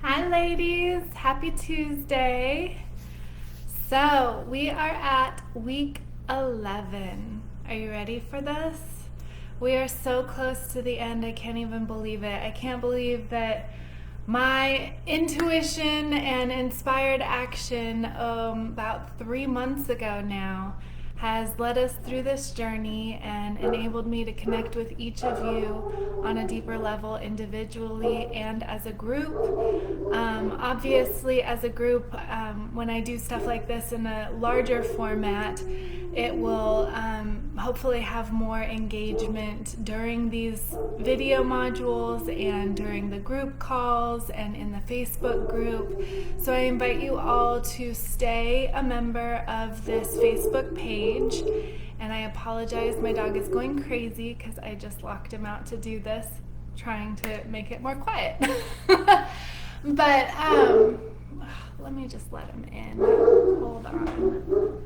Hi, ladies. Happy Tuesday. So, we are at week 11. Are you ready for this? We are so close to the end. I can't even believe it. I can't believe that my intuition and inspired action about 3 months ago now has led us through this journey and enabled me to connect with each of you on a deeper level individually and as a group. Obviously, as a group, when I do stuff like this in a larger format, it will hopefully have more engagement during these video modules and during the group calls and in the Facebook group. So I invite you all to stay a member of this Facebook page. And I apologize, my dog is going crazy because I just locked him out to do this, trying to make it more quiet. But let me just let him in. Hold on.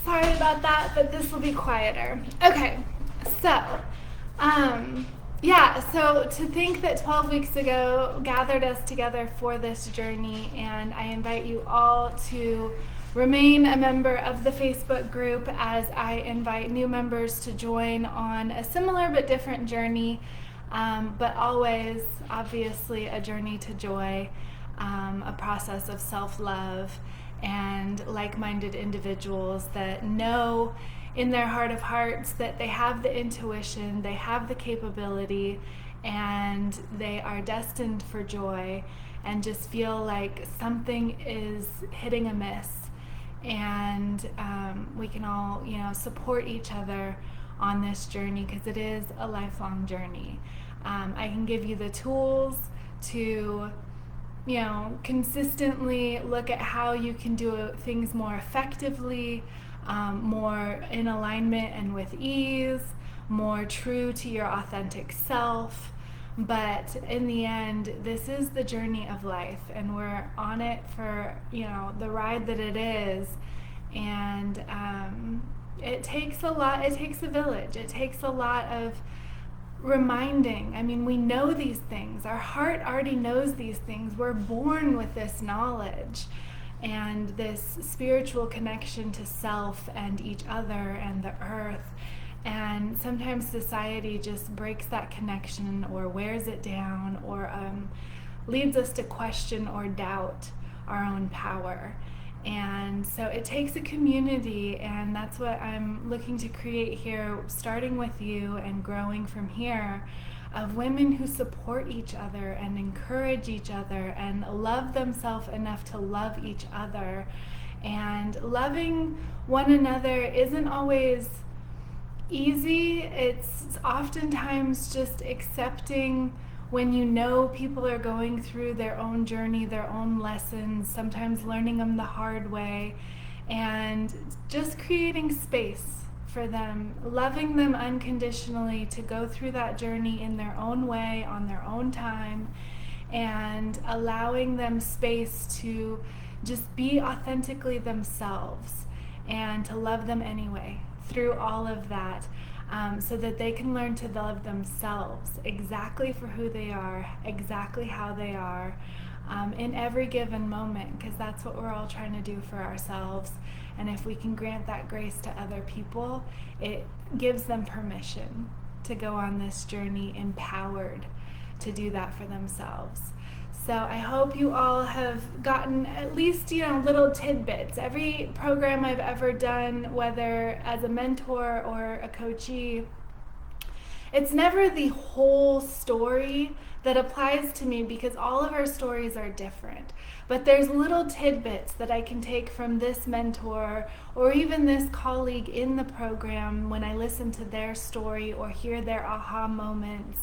Sorry about that, but this will be quieter. Okay, so, so to think that 12 weeks ago gathered us together for this journey, and I invite you all to remain a member of the Facebook group as I invite new members to join on a similar but different journey, but always, obviously, a journey to joy, a process of self-love, and like-minded individuals that know in their heart of hearts that they have the intuition, they have the capability, and they are destined for joy, and just feel like something is hitting a miss, and we can all, support each other on this journey because it is a lifelong journey. I can give you the tools to consistently look at how you can do things more effectively, more in alignment and with ease, more true to your authentic self. But in the end, this is the journey of life, and we're on it for, the ride that it is. And it takes a lot, it takes a village, it takes a lot of reminding. I mean, we know these things. Our heart already knows these things. We're born with this knowledge and this spiritual connection to self and each other and the earth. And sometimes society just breaks that connection or wears it down or leads us to question or doubt our own power. And so it takes a community, and that's what I'm looking to create here, starting with you and growing from here, of women who support each other and encourage each other and love themselves enough to love each other. And loving one another isn't always easy. It's oftentimes just accepting when you know people are going through their own journey, their own lessons, sometimes learning them the hard way, and just creating space for them, loving them unconditionally to go through that journey in their own way, on their own time, and allowing them space to just be authentically themselves and to love them anyway through all of that. So that they can learn to love themselves exactly for who they are, exactly how they are, in every given moment, because that's what we're all trying to do for ourselves. And if we can grant that grace to other people, it gives them permission to go on this journey empowered to do that for themselves. So I hope you all have gotten at least, little tidbits. Every program I've ever done, whether as a mentor or a coachee, it's never the whole story that applies to me because all of our stories are different. But there's little tidbits that I can take from this mentor or even this colleague in the program when I listen to their story or hear their aha moments,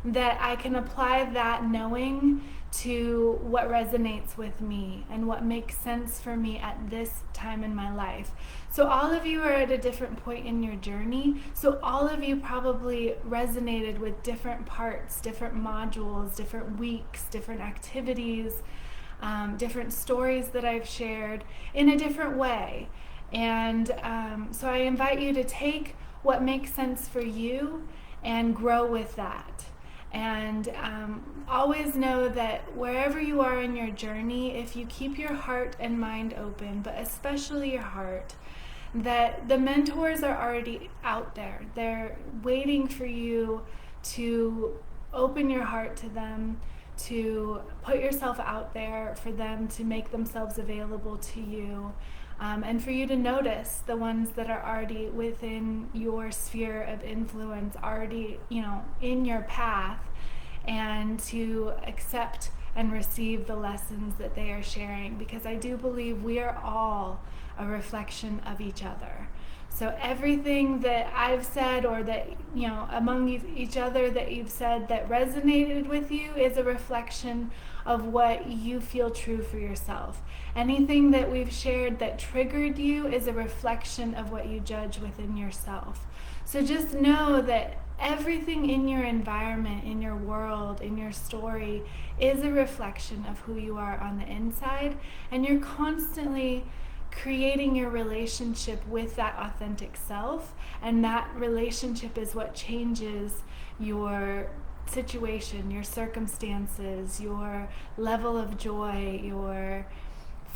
that I can apply that knowing to what resonates with me and what makes sense for me at this time in my life. So all of you are at a different point in your journey. So all of you probably resonated with different parts, different modules, different weeks, different activities, different stories that I've shared in a different way. And so I invite you to take what makes sense for you and grow with that. And always know that wherever you are in your journey, if you keep your heart and mind open, but especially your heart, that the mentors are already out there. They're waiting for you to open your heart to them, to put yourself out there for them to make themselves available to you. And for you to notice the ones that are already within your sphere of influence, already, in your path, and to accept and receive the lessons that they are sharing, because I do believe we are all a reflection of each other. So everything that I've said, or that, among each other that you've said that resonated with you, is a reflection of what you feel true for yourself. Anything that we've shared that triggered you is a reflection of what you judge within yourself. So just know that everything in your environment, in your world, in your story is a reflection of who you are on the inside, and you're constantly creating your relationship with that authentic self, and that relationship is what changes your situation, your circumstances, your level of joy, your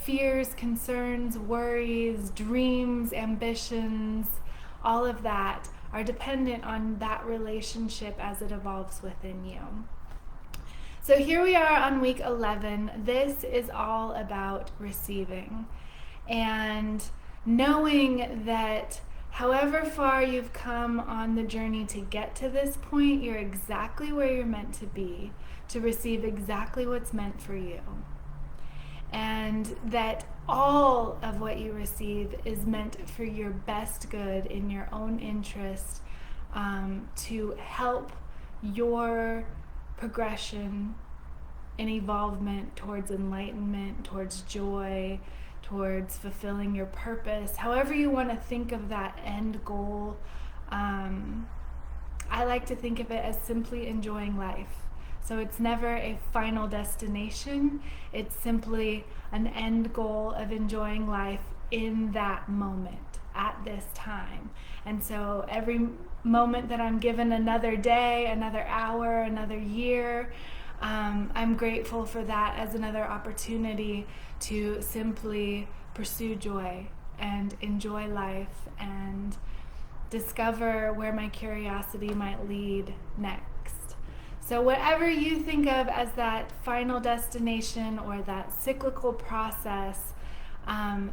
fears, concerns, worries, dreams, ambitions. All of that are dependent on that relationship as it evolves within you. So here we are on week 11. This is all about receiving and knowing that however far you've come on the journey to get to this point, you're exactly where you're meant to be, to receive exactly what's meant for you. And that all of what you receive is meant for your best good, in your own interest, to help your progression and evolvement towards enlightenment, towards joy, towards fulfilling your purpose. However you want to think of that end goal, I like to think of it as simply enjoying life. So it's never a final destination. It's simply an end goal of enjoying life in that moment, at this time. And so every moment that I'm given, another day, another hour, another year, I'm grateful for that as another opportunity to simply pursue joy and enjoy life and discover where my curiosity might lead next. So whatever you think of as that final destination or that cyclical process,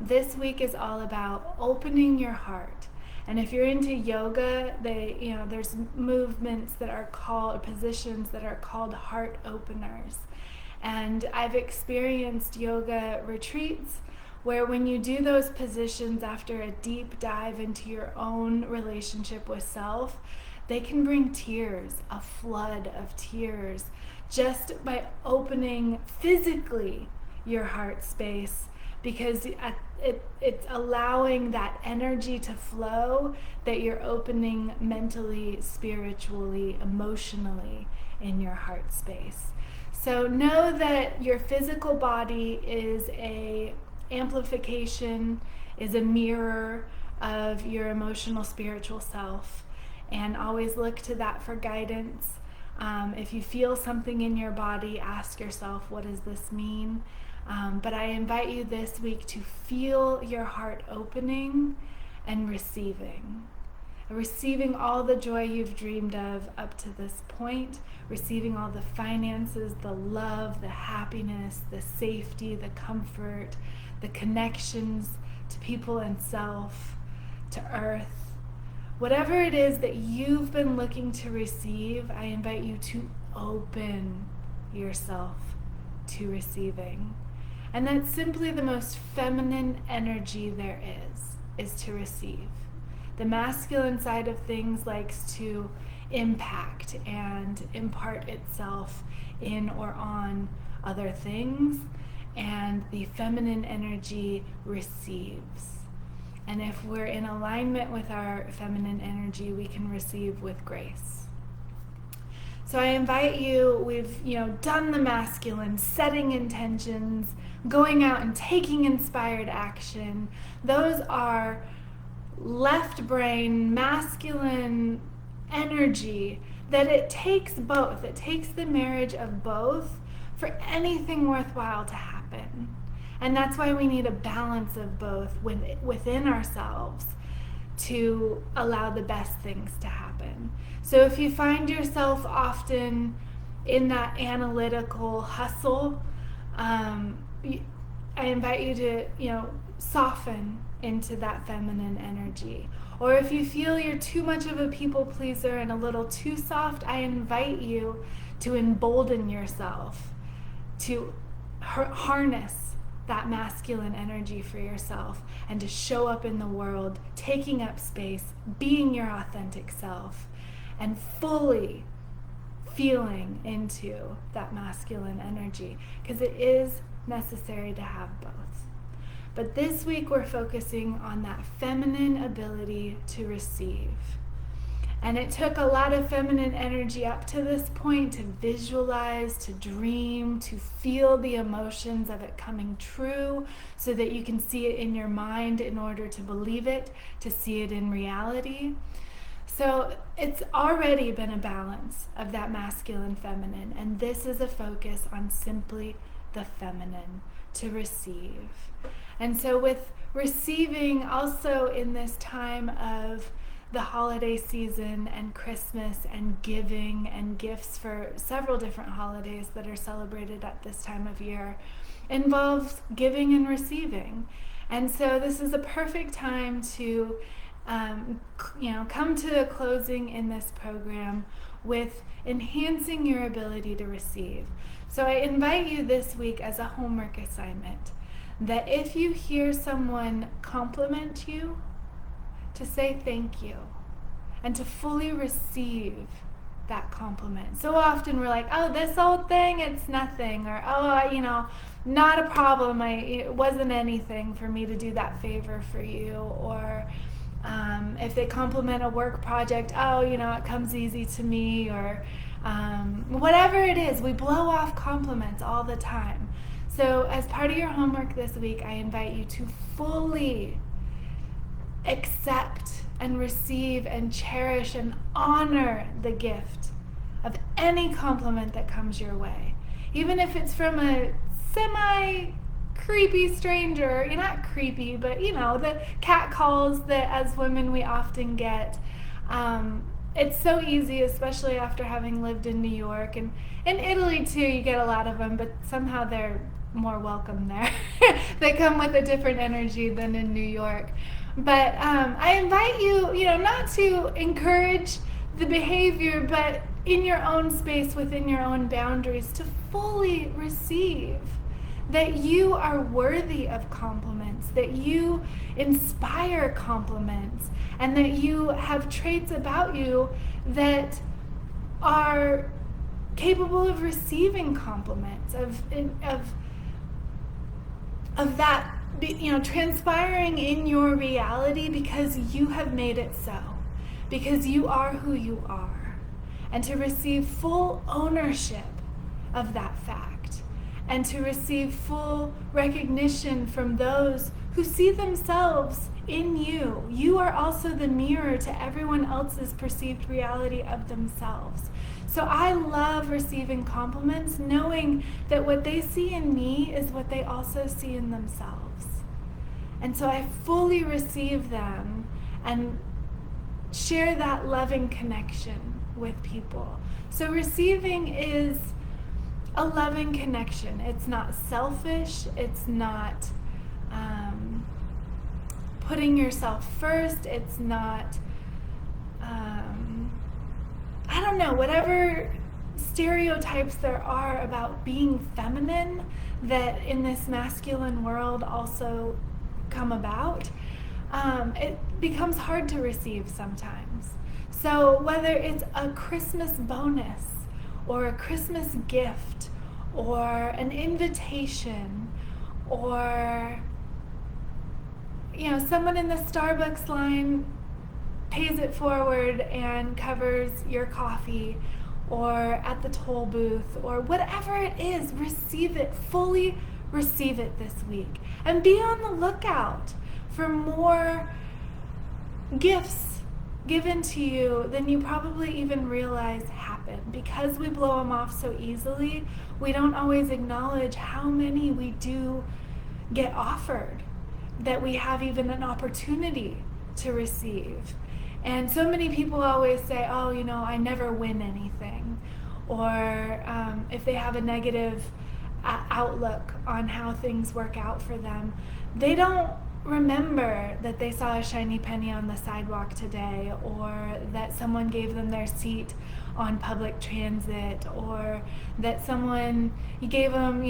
this week is all about opening your heart. And if you're into yoga, there's movements that are called, positions that are called heart openers. And I've experienced yoga retreats where when you do those positions after a deep dive into your own relationship with self, they can bring tears, a flood of tears, just by opening physically your heart space, because it's allowing that energy to flow that you're opening mentally, spiritually, emotionally in your heart space. So know that your physical body is a amplification, is a mirror of your emotional, spiritual self, and always look to that for guidance. If you feel something in your body, ask yourself, what does this mean? But I invite you this week to feel your heart opening and receiving all the joy you've dreamed of up to this point, receiving all the finances, the love, the happiness, the safety, the comfort, the connections to people and self, to earth. Whatever it is that you've been looking to receive, I invite you to open yourself to receiving. And that's simply the most feminine energy there is to receive. The masculine side of things likes to impact and impart itself in or on other things, and the feminine energy receives. And if we're in alignment with our feminine energy, we can receive with grace. So I invite you, we've done the masculine, setting intentions, going out and taking inspired action. Those are left brain, masculine energy that it takes both. It takes the marriage of both for anything worthwhile to happen. And that's why we need a balance of both within ourselves to allow the best things to happen. So if you find yourself often in that analytical hustle, I invite you to, soften into that feminine energy. Or if you feel you're too much of a people pleaser and a little too soft, I invite you to embolden yourself, to harness that masculine energy for yourself and to show up in the world, taking up space, being your authentic self, and fully feeling into that masculine energy, because it is necessary to have both. But this week we're focusing on that feminine ability to receive. And it took a lot of feminine energy up to this point to visualize, to dream, to feel the emotions of it coming true so that you can see it in your mind in order to believe it, to see it in reality. So it's already been a balance of that masculine, feminine, and this is a focus on simply the feminine, to receive. And so with receiving also in this time of the holiday season and Christmas and giving and gifts for several different holidays that are celebrated at this time of year involves giving and receiving. And so this is a perfect time to come to a closing in this program with enhancing your ability to receive. So I invite you this week as a homework assignment that if you hear someone compliment you, to say thank you and to fully receive that compliment. So often we're like, oh, this old thing, it's nothing, or oh, not a problem. It wasn't anything for me to do that favor for you. Or if they compliment a work project, oh, it comes easy to me, or whatever it is, we blow off compliments all the time. So as part of your homework this week, I invite you to fully accept and receive and cherish and honor the gift of any compliment that comes your way. Even if it's from a semi-creepy stranger, you're not creepy, but the cat calls that as women we often get. It's so easy, especially after having lived in New York, and in Italy too, you get a lot of them, but somehow they're more welcome there. They come with a different energy than in New York. But I invite you, not to encourage the behavior, but in your own space, within your own boundaries, to fully receive that you are worthy of compliments, that you inspire compliments, and that you have traits about you that are capable of receiving compliments, of that transpiring in your reality because you have made it so, because you are who you are, and to receive full ownership of that fact, and to receive full recognition from those who see themselves in you. You are also the mirror to everyone else's perceived reality of themselves. So I love receiving compliments, knowing that what they see in me is what they also see in themselves. And so I fully receive them and share that loving connection with people. So receiving is a loving connection. It's not selfish. It's not putting yourself first. It's not, whatever stereotypes there are about being feminine that in this masculine world also come about, it becomes hard to receive sometimes. So whether it's a Christmas bonus or a Christmas gift or an invitation, or someone in the Starbucks line pays it forward and covers your coffee, or at the toll booth, or whatever it is. Receive it, fully receive it this week, and be on the lookout for more gifts given to you than you probably even realize happen. Because we blow them off so easily, we don't always acknowledge how many we do get offered, that we have even an opportunity to receive. And so many people always say, oh, I never win anything. Or if they have a negative outlook on how things work out for them, they don't remember that they saw a shiny penny on the sidewalk today, or that someone gave them their seat on public transit, or that you gave them,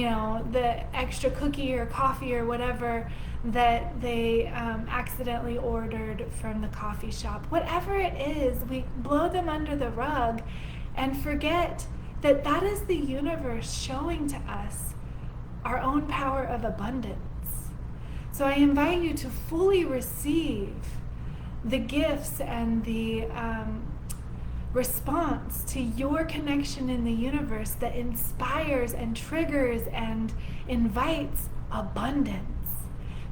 the extra cookie or coffee or whatever that they accidentally ordered from the coffee shop. Whatever it is, we blow them under the rug and forget that that is the universe showing to us our own power of abundance. So I invite you to fully receive the gifts and the response to your connection in the universe that inspires and triggers and invites abundance.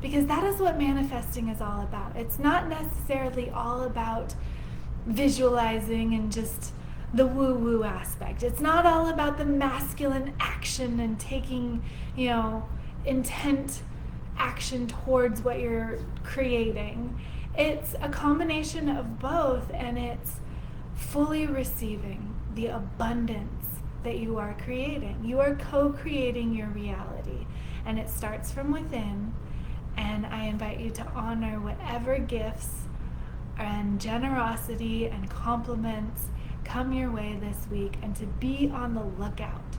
Because that is what manifesting is all about. It's not necessarily all about visualizing and just the woo-woo aspect. It's not all about the masculine action and taking, intent action towards what you're creating. It's a combination of both, and it's fully receiving the abundance that you are creating. You are co-creating your reality, and it starts from within. And I invite you to honor whatever gifts and generosity and compliments come your way this week, and to be on the lookout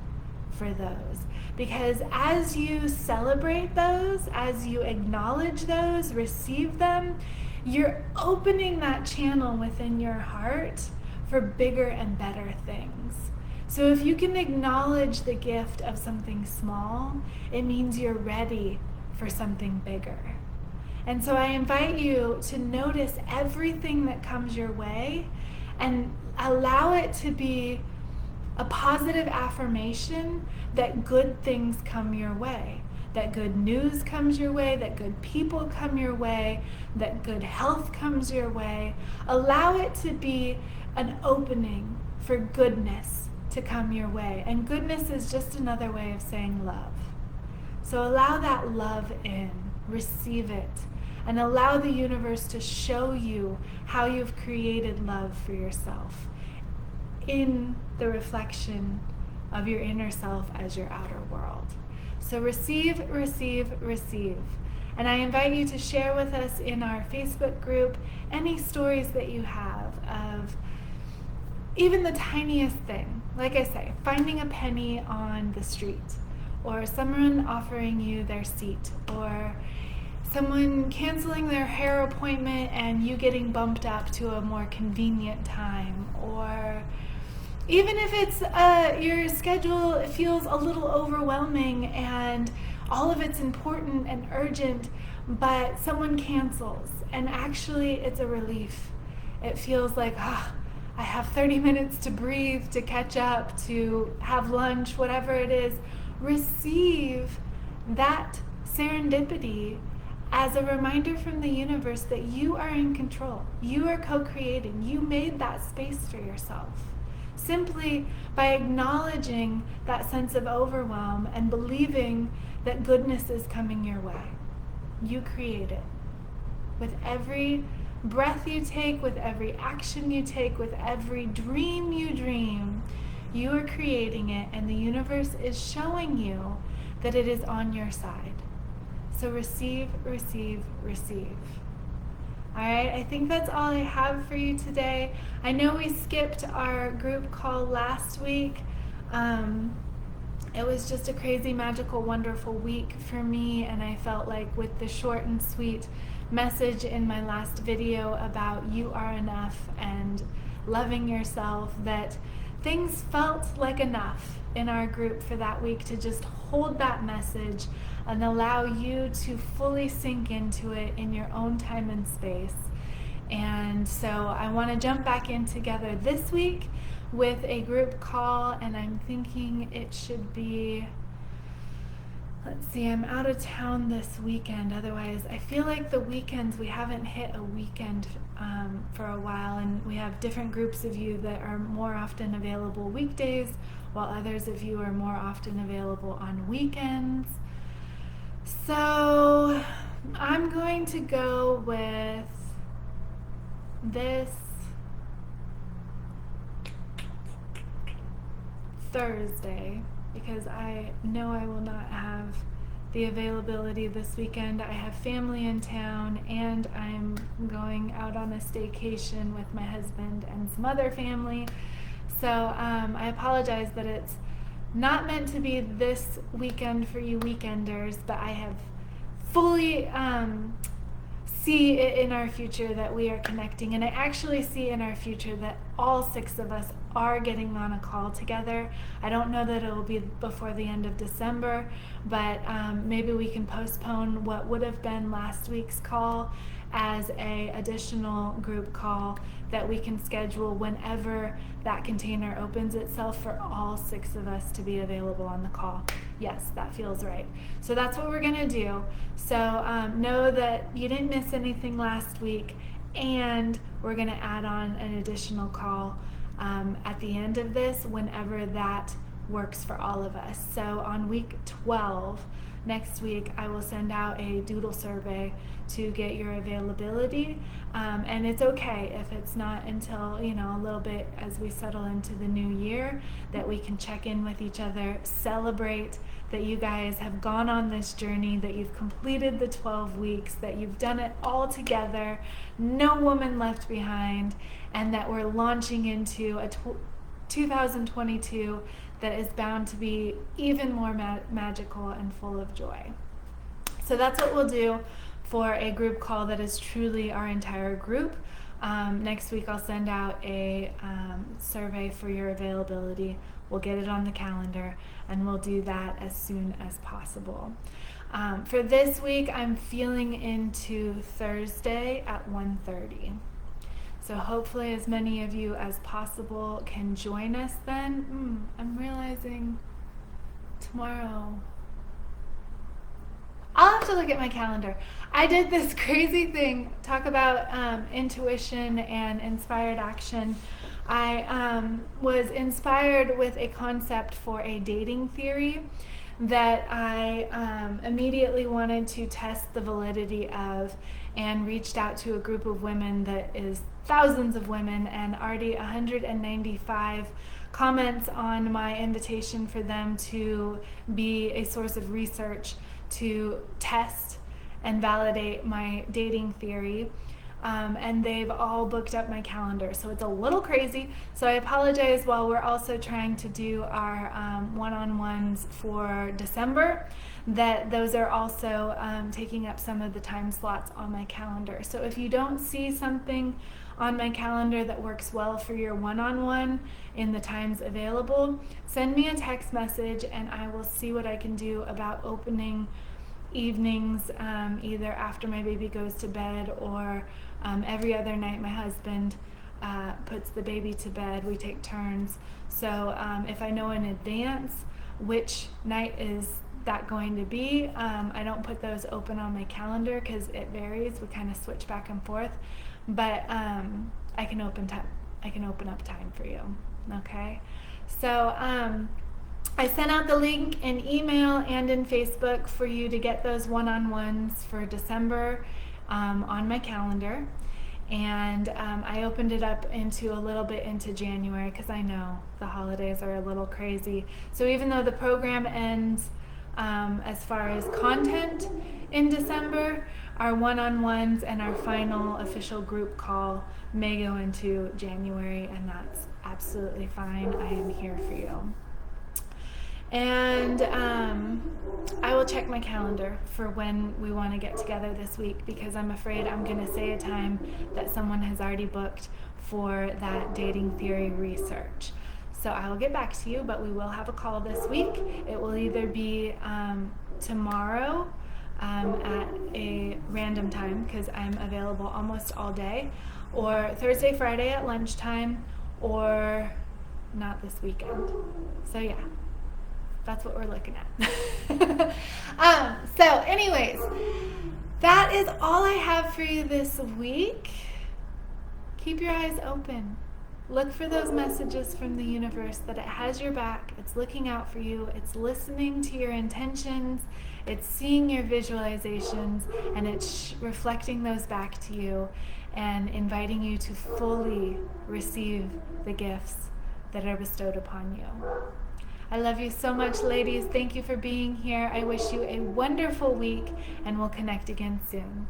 for those. Because as you celebrate those, as you acknowledge those, receive them, you're opening that channel within your heart for bigger and better things. So if you can acknowledge the gift of something small, it means you're ready for something bigger. And so I invite you to notice everything that comes your way and allow it to be a positive affirmation that good things come your way, that good news comes your way, that good people come your way, that good health comes your way. Allow it to be an opening for goodness to come your way. And goodness is just another way of saying love. So allow that love in, receive it, and allow the universe to show you how you've created love for yourself in the reflection of your inner self as your outer world. So receive, receive, receive. And I invite you to share with us in our Facebook group any stories that you have of even the tiniest thing. Like I say, finding a penny on the street, or someone offering you their seat, or someone canceling their hair appointment and you getting bumped up to a more convenient time, or even if it's your schedule feels a little overwhelming and all of it's important and urgent, but someone cancels and actually it's a relief. It feels like, I have 30 minutes to breathe, to catch up, to have lunch, whatever it is. Receive that serendipity as a reminder from the universe that you are in control. You are co-creating. You made that space for yourself. Simply by acknowledging that sense of overwhelm and believing that goodness is coming your way. You create it. With every breath you take, with every action you take, with every dream you dream, you are creating it, and the universe is showing you that it is on your side. So receive, receive, receive. All right, I think that's all I have for you today. I know we skipped our group call last week. It was just a crazy, magical, wonderful week for me, and I felt like with the short and sweet message in my last video about you are enough and loving yourself, that things felt like enough in our group for that week to just hold that message and allow you to fully sink into it in your own time and space. And so I want to jump back in together this week with a group call, and I'm thinking it should be, let's see, I'm out of town this weekend. Otherwise, I feel like the weekends, we haven't hit a weekend for a while, and we have different groups of you that are more often available weekdays, while others of you are more often available on weekends. So I'm going to go with this Thursday, because I know I will not have the availability this weekend. I have family in town, and I'm going out on a staycation with my husband and some other family. So I apologize that it's not meant to be this weekend for you weekenders, but I have fully see it in our future that we are connecting, and I actually see in our future that all 6 of us are getting on a call together. I don't know that it will be before the end of December, but maybe we can postpone what would have been last week's call as a additional group call that we can schedule whenever that container opens itself for all 6 of us to be available on the call. Yes, that feels right. So that's what we're gonna do. So know that you didn't miss anything last week, and we're gonna add on an additional call at the end of this whenever that works for all of us. So on week 12, next week, I will send out a doodle survey to get your availability, and it's okay if it's not until a little bit as we settle into the new year that we can check in with each other, celebrate that you guys have gone on this journey, that you've completed the 12 weeks, that you've done it all together, no woman left behind, and that we're launching into a 2022 that is bound to be even more magical and full of joy. So that's what we'll do for a group call that is truly our entire group. Next week I'll send out a survey for your availability. We'll get it on the calendar, and we'll do that as soon as possible. For this week, I'm feeling into Thursday at 1:30. So hopefully as many of you as possible can join us then. I'm realizing tomorrow, I'll have to look at my calendar. I did this crazy thing, talk about intuition and inspired action. I was inspired with a concept for a dating theory that I immediately wanted to test the validity of, and reached out to a group of women that is thousands of women, and already 195 comments on my invitation for them to be a source of research to test and validate my dating theory. And they've all booked up my calendar, so it's a little crazy. So I apologize while we're also trying to do our one-on-ones for December, that those are also taking up some of the time slots on my calendar. So if you don't see something on my calendar that works well for your one-on-one in the times available, send me a text message and I will see what I can do about opening evenings, either after my baby goes to bed or every other night my husband puts the baby to bed. We take turns. So if I know in advance which night is that going to be, I don't put those open on my calendar because it varies. We kind of switch back and forth, but I can open up time for you. Okay, so I sent out the link in email and in Facebook for you to get those one-on-ones for December on my calendar. And I opened it up into a little bit into January because I know the holidays are a little crazy. So even though the program ends as far as content in December, our one-on-ones and our final official group call may go into January, and that's absolutely fine. I am here for you. And I will check my calendar for when we want to get together this week, because I'm afraid I'm going to say a time that someone has already booked for that dating theory research. So I will get back to you, but we will have a call this week. It will either be tomorrow at a random time because I'm available almost all day, or Thursday, Friday at lunchtime, or not this weekend. So yeah, that's what we're looking at. So anyways, that is all I have for you this week. Keep your eyes open. Look for those messages from the universe that it has your back, it's looking out for you, it's listening to your intentions, it's seeing your visualizations, and it's reflecting those back to you and inviting you to fully receive the gifts that are bestowed upon you. I love you so much, ladies. Thank you for being here. I wish you a wonderful week, and we'll connect again soon.